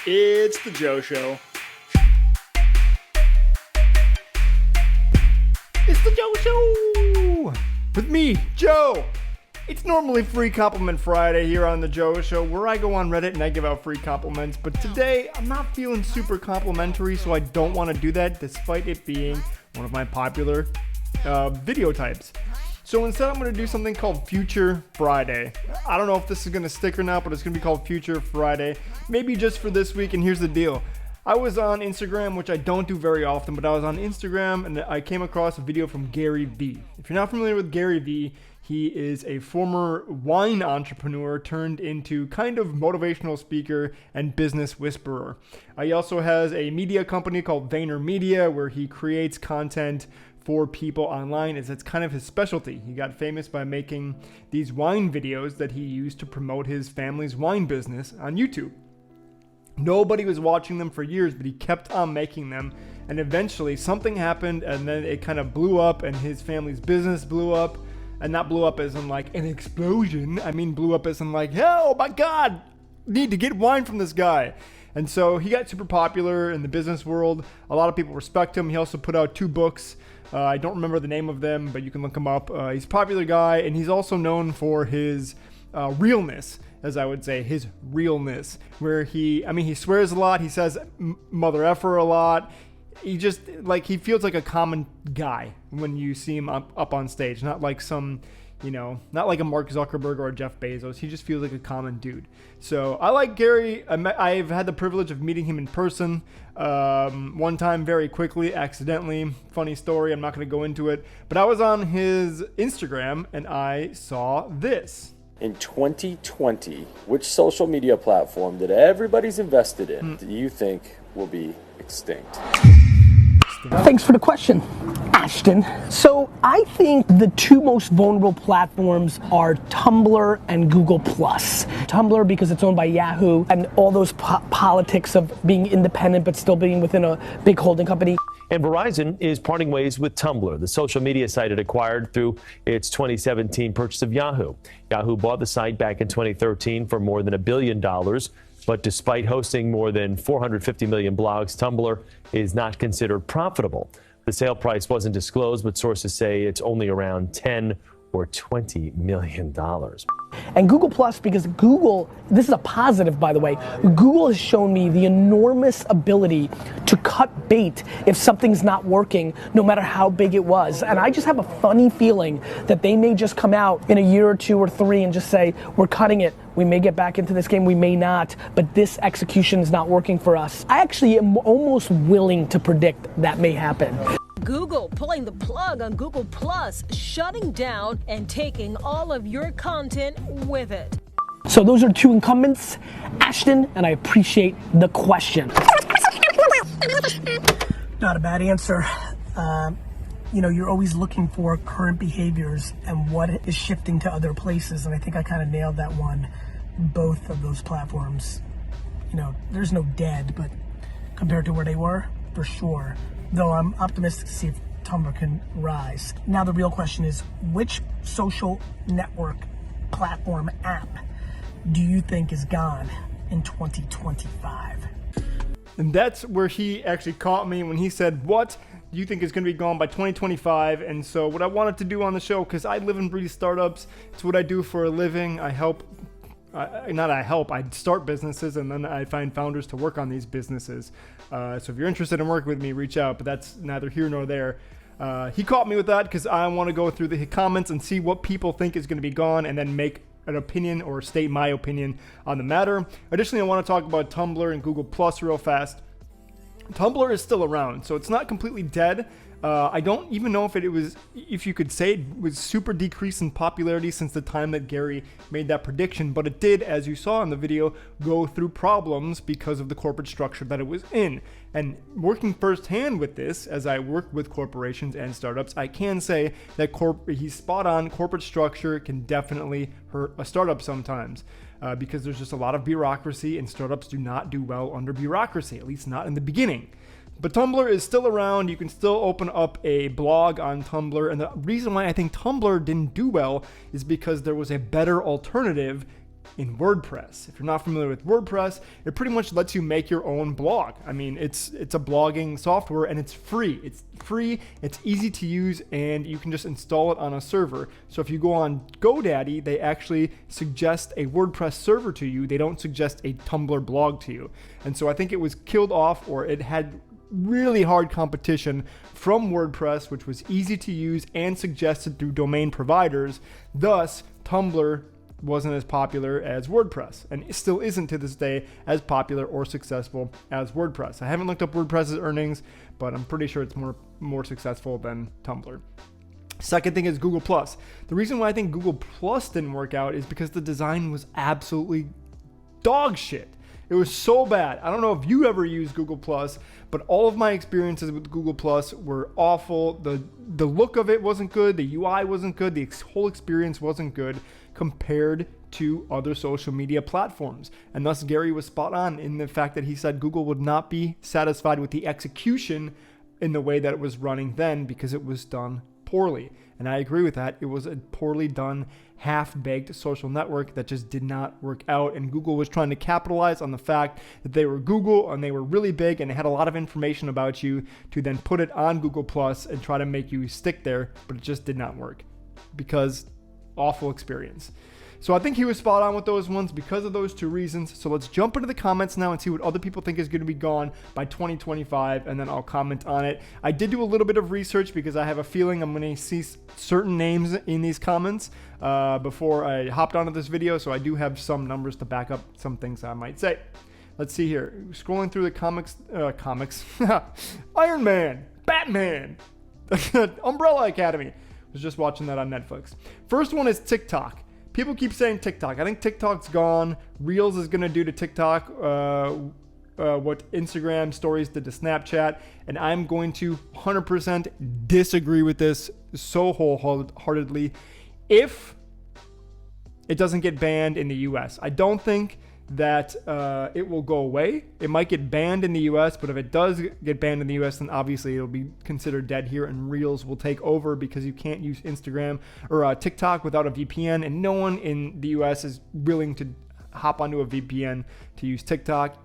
It's the Joe Show. It's the Joe Show! With me, Joe! It's normally Free Compliment Friday here on the Joe Show, where I go on Reddit and I give out free compliments, but today I'm not feeling super complimentary, so I don't want to do that, despite it being one of my popular video types. So instead I'm going to do something called Future Friday. I don't know if this is going to stick or not, but it's going to be called Future Friday. Maybe just for this week, and here's the deal. I was on Instagram, which I don't do very often, but I was on Instagram and I came across a video from Gary Vee. If you're not familiar with Gary Vee, he is a former wine entrepreneur turned into kind of motivational speaker and business whisperer. He also has a media company called VaynerMedia where he creates content for people online. It's kind of his specialty. He got famous by making these wine videos that he used to promote his family's wine business on YouTube. Nobody was watching them for years, but he kept on making them, and eventually something happened, and then it kind of blew up, and his family's business blew up, and not blew up as in like an explosion. I mean blew up as in like, oh my god, need to get wine from this guy. And so he got super popular in the business world. A lot of people respect him. He also put out 2 books. I don't remember the name of them, but you can look him up. He's a popular guy, and he's also known for his realness, as I would say, his realness, where he swears a lot. He says mother effer a lot. He just, he feels like a common guy when you see him up on stage, not like some, not like a Mark Zuckerberg or a Jeff Bezos. He just feels like a common dude. So I like Gary. I've had the privilege of meeting him in person one time very quickly, accidentally. Funny story. I'm not going to go into it. But I was on his Instagram and I saw this. In 2020, which social media platform that everybody's invested in do you think will be extinct? Thanks for the question, Ashton. So I think the 2 most vulnerable platforms are Tumblr and Google+. Tumblr because it's owned by Yahoo and all those politics of being independent but still being within a big holding company. And Verizon is parting ways with Tumblr, the social media site it acquired through its 2017 purchase of Yahoo. Yahoo bought the site back in 2013 for more than $1 billion. But despite hosting more than 450 million blogs, Tumblr is not considered profitable. The sale price wasn't disclosed, but sources say it's only around $10 or $20 million. And Google+, because Google, this is a positive by the way, Google has shown me the enormous ability to cut bait if something's not working, no matter how big it was. And I just have a funny feeling that they may just come out in a year or 2 or 3 and just say, we're cutting it. We may get back into this game, we may not, but this execution is not working for us. I actually am almost willing to predict that may happen. Google pulling the plug on Google+, shutting down and taking all of your content with it. So those are 2 incumbents, Ashton, and I appreciate the question. Not a bad answer. You're always looking for current behaviors and what is shifting to other places, and I think I kind of nailed that one. Both of those platforms, there's no dead, but compared to where they were, for sure. Though I'm optimistic to see if Tumblr can rise. Now the real question is, which social network, platform, app do you think is gone in 2025? And that's where he actually caught me when he said, what do you think is going to be gone by 2025? And so what I wanted to do on the show, because I live and breathe startups, it's what I do for a living. I start businesses and then I find founders to work on these businesses. So if you're interested in working with me, reach out, but that's neither here nor there. He caught me with that because I want to go through the comments and see what people think is going to be gone and then make an opinion or state my opinion on the matter. Additionally, I want to talk about Tumblr and Google Plus real fast. Tumblr is still around, so it's not completely dead. I don't even know if you could say it was super decreased in popularity since the time that Gary made that prediction, but it did, as you saw in the video, go through problems because of the corporate structure that it was in. And working firsthand with this, as I work with corporations and startups, I can say that he's spot on. Corporate structure can definitely hurt a startup sometimes. Because there's just a lot of bureaucracy and startups do not do well under bureaucracy, at least not in the beginning. But Tumblr is still around. You can still open up a blog on Tumblr. And the reason why I think Tumblr didn't do well is because there was a better alternative in WordPress. If you're not familiar with WordPress, it pretty much lets you make your own blog. I mean, it's a blogging software and it's free. It's easy to use, and you can just install it on a server. So if you go on GoDaddy, they actually suggest a WordPress server to you. They don't suggest a Tumblr blog to you. And so I think it was killed off, or it had really hard competition from WordPress, which was easy to use and suggested through domain providers. Thus, Tumblr wasn't as popular as WordPress, and it still isn't to this day as popular or successful as WordPress. I haven't looked up WordPress's earnings, but I'm pretty sure it's more successful than Tumblr. Second thing is Google+. The reason why I think Google+ didn't work out is because the design was absolutely dog shit. It was so bad. I don't know if you ever used Google+, but all of my experiences with Google+ were awful. The look of it wasn't good. The UI wasn't good. The whole experience wasn't good compared to other social media platforms. And thus Gary was spot on in the fact that he said Google would not be satisfied with the execution in the way that it was running then because it was done poorly. And I agree with that. It was a poorly done, half-baked social network that just did not work out. And Google was trying to capitalize on the fact that they were Google and they were really big and they had a lot of information about you to then put it on Google Plus and try to make you stick there. But it just did not work because awful experience. So I think he was spot on with those ones because of those two reasons. So let's jump into the comments now and see what other people think is going to be gone by 2025, and then I'll comment on it. I did do a little bit of research because I have a feeling I'm going to see certain names in these comments before I hopped onto this video, so I do have some numbers to back up some things I might say. Let's see here. Scrolling through the comics. Iron Man, Batman, Umbrella Academy. Was just watching that on Netflix. First one is TikTok. People keep saying TikTok. I think TikTok's gone. Reels is going to do to TikTok what Instagram stories did to Snapchat. And I'm going to 100% disagree with this so wholeheartedly if it doesn't get banned in the US. I don't think that it will go away. It might get banned in the US, but if it does get banned in the US, then obviously it'll be considered dead here and Reels will take over because you can't use Instagram or TikTok without a VPN, and no one in the US is willing to hop onto a VPN to use TikTok.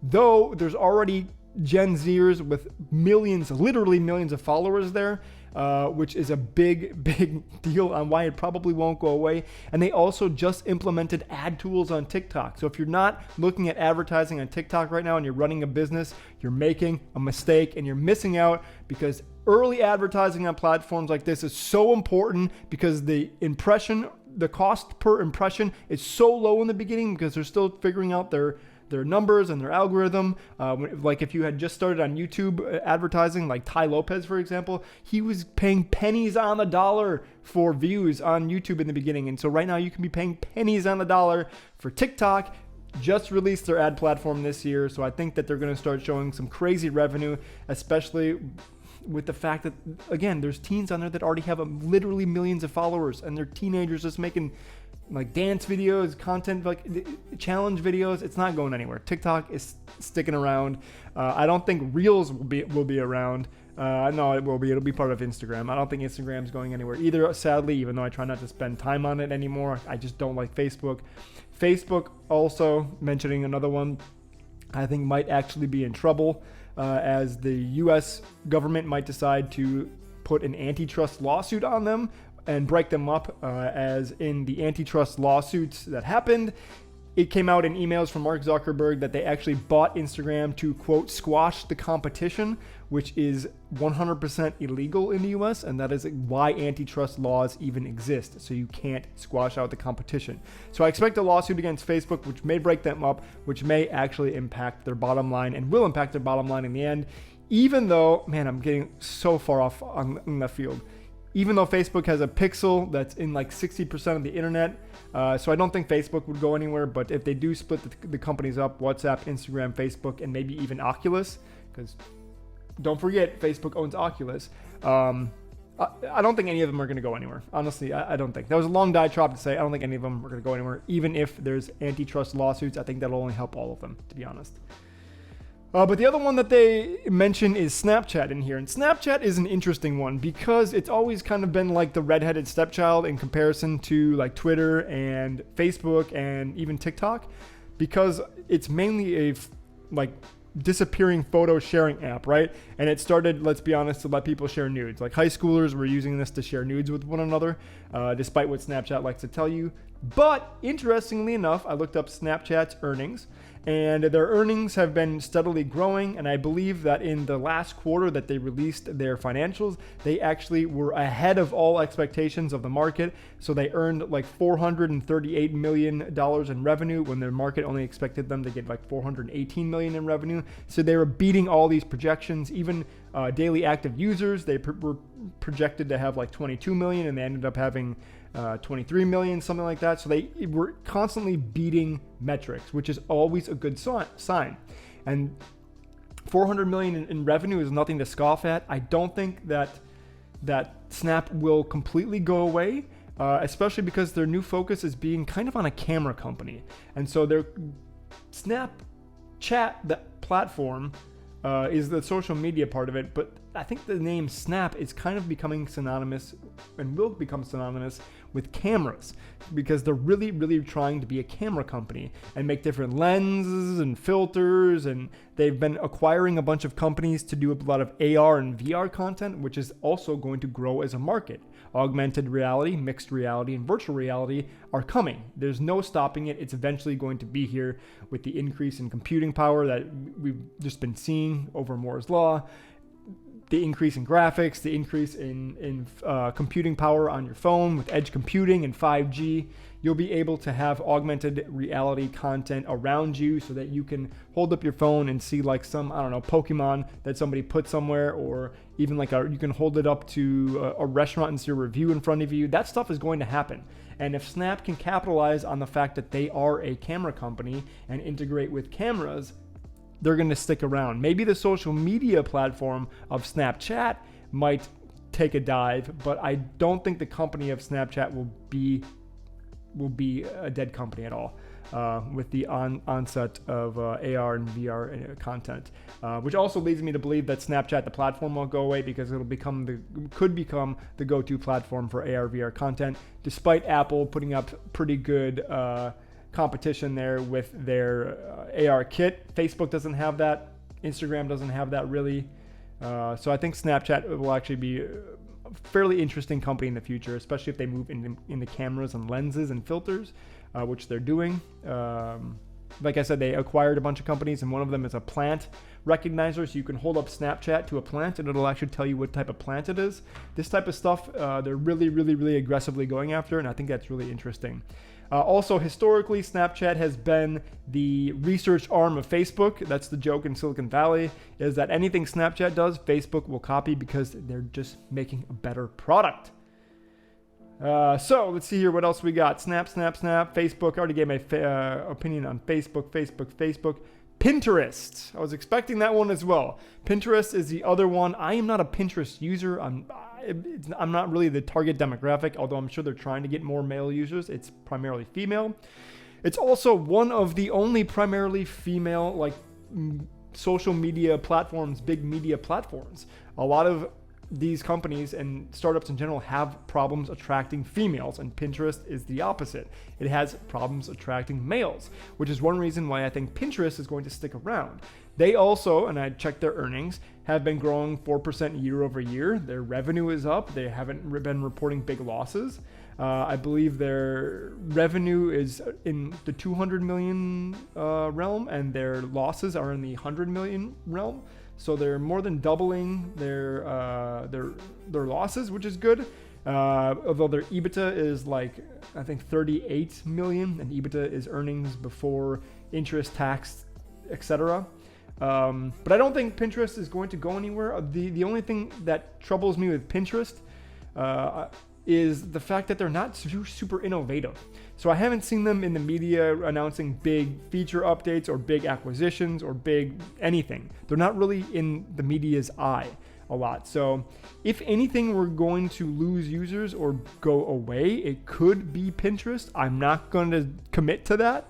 Though there's already Gen Zers with millions, literally millions of followers there, which is a big deal on why it probably won't go away. And they also just implemented ad tools on TikTok. So if you're not looking at advertising on TikTok right now and you're running a business, you're making a mistake and you're missing out, because early advertising on platforms like this is so important because the cost per impression is so low in the beginning because they're still figuring out their numbers and their algorithm. Like if you had just started on YouTube advertising, like Ty Lopez, for example, he was paying pennies on the dollar for views on YouTube in the beginning. And so right now you can be paying pennies on the dollar for TikTok. Just released their ad platform this year. So I think that they're going to start showing some crazy revenue, especially with the fact that, again, there's teens on there that already have literally millions of followers, and they're teenagers just making like dance videos, content, like challenge videos. It's not going anywhere. TikTok is sticking around. I don't think Reels will be around. No, it will be. It'll be part of Instagram. I don't think Instagram's going anywhere either, sadly, even though I try not to spend time on it anymore. I just don't like Facebook. Facebook, also mentioning another one, I think might actually be in trouble as the U.S. government might decide to put an antitrust lawsuit on them and break them up, as in the antitrust lawsuits that happened. It came out in emails from Mark Zuckerberg that they actually bought Instagram to, quote, squash the competition, which is 100% illegal in the US, and that is why antitrust laws even exist. So you can't squash out the competition. So I expect a lawsuit against Facebook, which may break them up, which may actually impact their bottom line and will impact their bottom line in the end. Even though, man, I'm getting so far off on that field. Even though Facebook has a pixel that's in like 60% of the internet, so I don't think Facebook would go anywhere. But if they do split the companies up, WhatsApp, Instagram, Facebook, and maybe even Oculus, because don't forget, Facebook owns Oculus. I don't think any of them are going to go anywhere. Honestly, I don't think. That was a long diatribe to say I don't think any of them are going to go anywhere. Even if there's antitrust lawsuits, I think that'll only help all of them, to be honest. But the other one that they mention is Snapchat in here. And Snapchat is an interesting one because it's always kind of been like the redheaded stepchild in comparison to like Twitter and Facebook and even TikTok, because it's mainly a like disappearing photo sharing app, right? And it started, let's be honest, to let people share nudes. Like high schoolers were using this to share nudes with one another, despite what Snapchat likes to tell you. But interestingly enough, I looked up Snapchat's earnings, and their earnings have been steadily growing. And I believe that in the last quarter that they released their financials, they actually were ahead of all expectations of the market. So they earned like $438 million in revenue when their market only expected them to get like $418 million in revenue. So they were beating all these projections. Even daily active users, they were projected to have like 22 million, and they ended up having 23 million, something like that. So they were constantly beating metrics, which is always a good sign. And 400 million in revenue is nothing to scoff at. I don't think that Snap will completely go away, especially because their new focus is being kind of on a camera company. And so their Snapchat, the platform, is the social media part of it, but I think the name Snap is kind of becoming synonymous and will become synonymous with cameras, because they're really, really trying to be a camera company and make different lenses and filters, and they've been acquiring a bunch of companies to do a lot of AR and VR content, which is also going to grow as a market. Augmented reality, mixed reality, and virtual reality are coming. There's no stopping it. It's eventually going to be here with the increase in computing power that we've just been seeing over Moore's Law, the increase in graphics, the increase in computing power on your phone with edge computing and 5G. You'll be able to have augmented reality content around you so that you can hold up your phone and see like some, I don't know, Pokemon that somebody put somewhere, or even like you can hold it up to a restaurant and see a review in front of you. That stuff is going to happen. And if Snap can capitalize on the fact that they are a camera company and integrate with cameras, they're going to stick around. Maybe the social media platform of Snapchat might take a dive, but I don't think the company of Snapchat will be a dead company at all with the onset of AR and VR content, which also leads me to believe that Snapchat, the platform, won't go away, because it'll could become the go-to platform for AR VR content, despite Apple putting up pretty good competition there with their AR kit. Facebook doesn't have that. Instagram doesn't have that really. So I think Snapchat will actually be a fairly interesting company in the future, especially if they move into cameras and lenses and filters, which they're doing. Like I said, they acquired a bunch of companies, and one of them is a plant recognizer, so you can hold up Snapchat to a plant and it'll actually tell you what type of plant it is. This type of stuff they're really, really, really aggressively going after, and I think that's really interesting. Also, historically, Snapchat has been the research arm of Facebook. That's the joke in Silicon Valley, is that anything Snapchat does, Facebook will copy because they're just making a better product. So let's see here what else we got. Snap. Facebook. I already gave my opinion on Facebook. Pinterest. I was expecting that one as well. Pinterest is the other one. I am not a Pinterest user. I'm not really the target demographic, although I'm sure they're trying to get more male users. It's primarily female. It's also one of the only primarily female like social media platforms, big media platforms. A lot of these companies and startups in general have problems attracting females, and Pinterest is the opposite. It has problems attracting males, which is one reason why I think Pinterest is going to stick around. They also, and I checked their earnings, have been growing 4% year over year. Their revenue is up. They haven't been reporting big losses. I believe their revenue is in the 200 million realm, and their losses are in the 100 million realm. So they're more than doubling their losses, which is good. Although their EBITDA is like, I think 38 million, and EBITDA is earnings before interest, tax, etc. But I don't think Pinterest is going to go anywhere. The only thing that troubles me with Pinterest is the fact that they're not super innovative. So I haven't seen them in the media announcing big feature updates or big acquisitions or big anything. They're not really in the media's eye a lot. So if anything were going to lose users or go away, it could be Pinterest. I'm not going to commit to that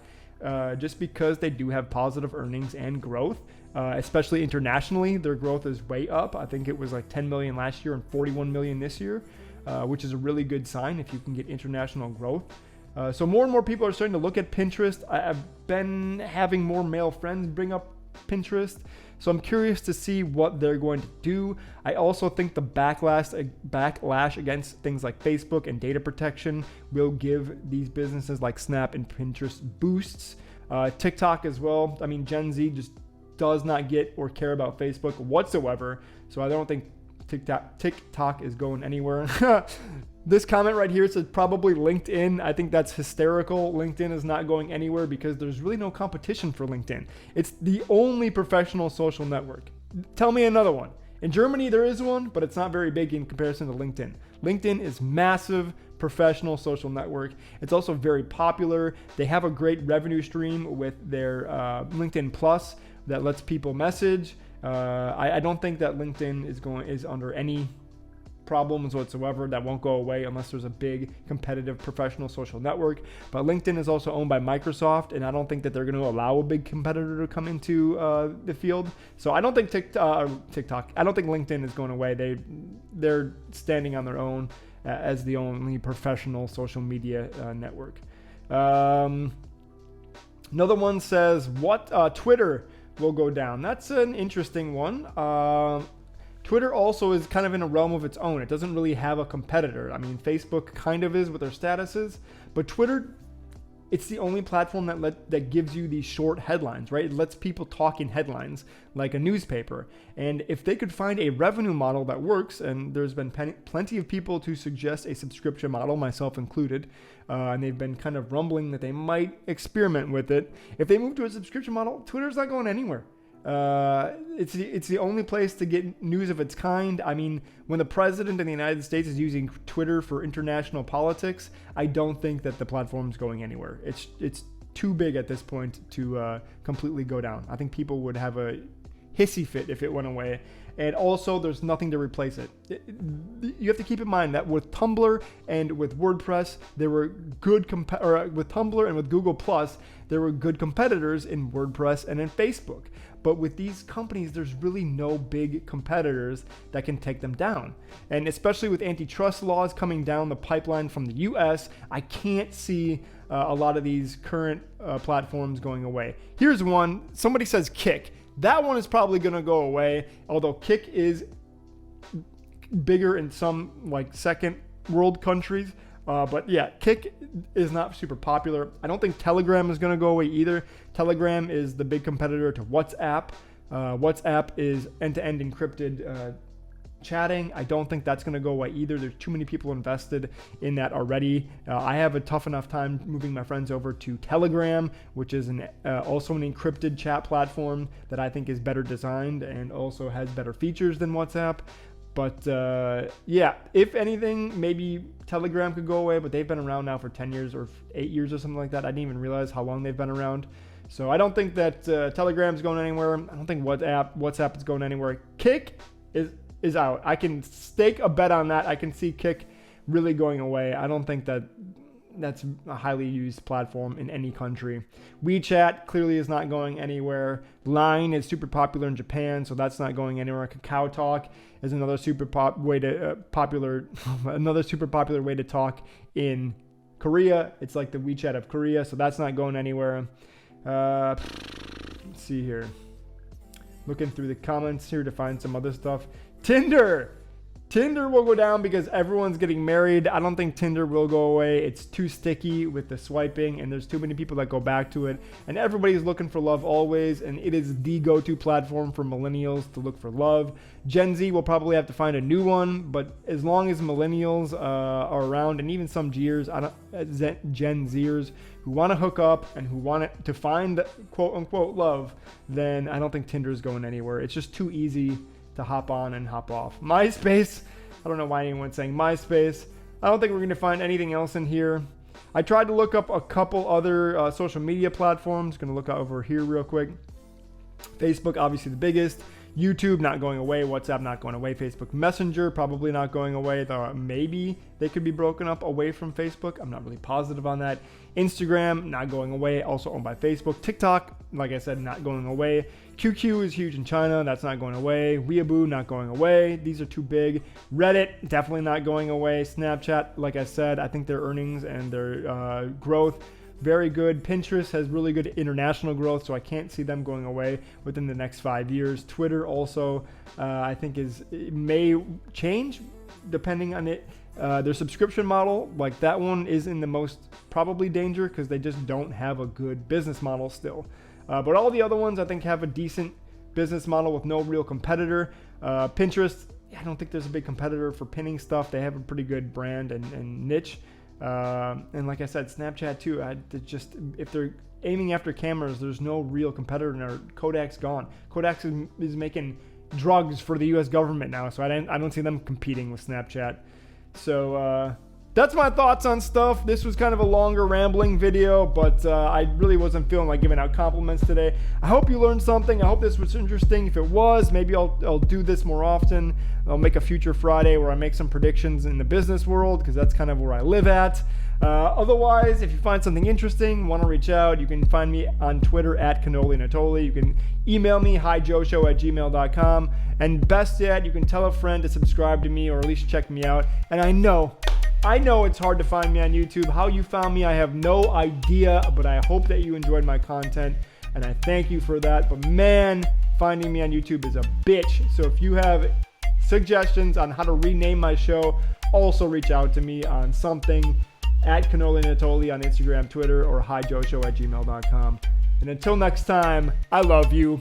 just because they do have positive earnings and growth. especially internationally. Their growth is way up. I think it was like 10 million last year and 41 million this year, which is a really good sign if you can get international growth. So more and more people are starting to look at Pinterest. I've been having more male friends bring up Pinterest, so I'm curious to see what they're going to do. I also think the backlash against things like Facebook and data protection will give these businesses like Snap and Pinterest boosts. TikTok as well. I mean, Gen Z just does not get or care about Facebook whatsoever, so I don't think TikTok is going anywhere. This comment right here says probably LinkedIn. I think that's hysterical. LinkedIn is not going anywhere because there's really no competition for LinkedIn. It's the only professional social network. Tell me another one. In Germany, there is one, but it's not very big in comparison to LinkedIn. LinkedIn is massive professional social network. It's also very popular. They have a great revenue stream with their LinkedIn Plus that lets people message. I don't think that LinkedIn is under any problems whatsoever. That won't go away unless there's a big competitive professional social network. But LinkedIn is also owned by Microsoft, and I don't think that they're going to allow a big competitor to come into the field. So I don't think TikTok. I don't think LinkedIn is going away. They're standing on their own as the only professional social media network. Another one says Twitter will go down. That's an interesting one. Twitter also is kind of in a realm of its own. It doesn't really have a competitor. I mean, Facebook kind of is with their statuses, but Twitter, it's the only platform that gives you these short headlines, right? It lets people talk in headlines like a newspaper. And if they could find a revenue model that works, and there's been plenty of people to suggest a subscription model, myself included, and they've been kind of rumbling that they might experiment with it. If they move to a subscription model, Twitter's not going anywhere. It's the only place to get news of its kind. I mean, when the president of the United States is using Twitter for international politics, I don't think that the platform's going anywhere. It's too big at this point to completely go down. I think people would have a hissy fit if it went away. And also, there's nothing to replace it. You have to keep in mind that with Tumblr and with WordPress, there were good with Tumblr and with Google Plus, there were good competitors in WordPress and in Facebook. But with these companies, there's really no big competitors that can take them down. And especially with antitrust laws coming down the pipeline from the US, I can't see a lot of these current platforms going away. Here's one. Somebody says Kick. That one is probably going to go away, although Kick is bigger in some like second world countries. But yeah, Kick is not super popular. I don't think Telegram is going to go away either. Telegram is the big competitor to WhatsApp. WhatsApp is end-to-end encrypted chatting. I don't think that's going to go away either. There's too many people invested in that already. I have a tough enough time moving my friends over to Telegram, which is also an encrypted chat platform that I think is better designed and also has better features than WhatsApp. But yeah, if anything, maybe Telegram could go away, but they've been around now for 10 years or 8 years or something like that. I didn't even realize how long they've been around. So I don't think that Telegram's going anywhere. I don't think WhatsApp is going anywhere. Kick is out. I can stake a bet on that. I can see Kick really going away. I don't think that's a highly used platform in any country. WeChat clearly is not going anywhere. Line is super popular in Japan, so that's not going anywhere. Kakao Talk is another super popular way to talk in Korea. It's like the WeChat of Korea, so that's not going anywhere. Let's see here. Looking through the comments here to find some other stuff. Tinder will go down because everyone's getting married. I don't think Tinder will go away. It's too sticky with the swiping, and there's too many people that go back to it. And everybody's looking for love always, and it is the go-to platform for millennials to look for love. Gen Z will probably have to find a new one, but as long as millennials are around, and even some Gen Zers who want to hook up and who want to find quote-unquote love, then I don't think Tinder's going anywhere. It's just too easy to hop on and hop off. MySpace, I don't know why anyone's saying MySpace. I don't think we're going to find anything else in here. I tried to look up a couple other social media platforms. Going to look over here real quick. Facebook, obviously the biggest. YouTube not going away, WhatsApp not going away, Facebook Messenger probably not going away, though maybe they could be broken up away from Facebook. I'm not really positive on that. Instagram not going away, also owned by Facebook. TikTok, like I said, not going away. QQ is huge in China, that's not going away. Weeaboo not going away, these are too big. Reddit definitely not going away. Snapchat, like I said, I think their earnings and their growth very good. Pinterest has really good international growth, so I can't see them going away within the next 5 years. Twitter also, I think it may change depending on it. Their subscription model, like that one, is in the most probably danger because they just don't have a good business model still. But all the other ones, I think, have a decent business model with no real competitor. Pinterest, I don't think there's a big competitor for pinning stuff. They have a pretty good brand and niche. And like I said, Snapchat too. If they're aiming after cameras, there's no real competitor. And Kodak's gone. Kodak is making drugs for the U.S. government now, so I don't see them competing with Snapchat. So that's my thoughts on stuff. This was kind of a longer rambling video, but I really wasn't feeling like giving out compliments today. I hope you learned something. I hope this was interesting. If it was, maybe I'll do this more often. I'll make a future Friday where I make some predictions in the business world, because that's kind of where I live at. Otherwise, if you find something interesting, want to reach out, you can find me on Twitter at CannoliNatoli. You can email me, hijoeshow@gmail.com. And best yet, you can tell a friend to subscribe to me, or at least check me out. And I know it's hard to find me on YouTube. How you found me, I have no idea, but I hope that you enjoyed my content, and I thank you for that. But man, finding me on YouTube is a bitch. So if you have suggestions on how to rename my show, also reach out to me on something at CannoliNatoli on Instagram, Twitter, or hijoeshow@gmail.com. And until next time, I love you.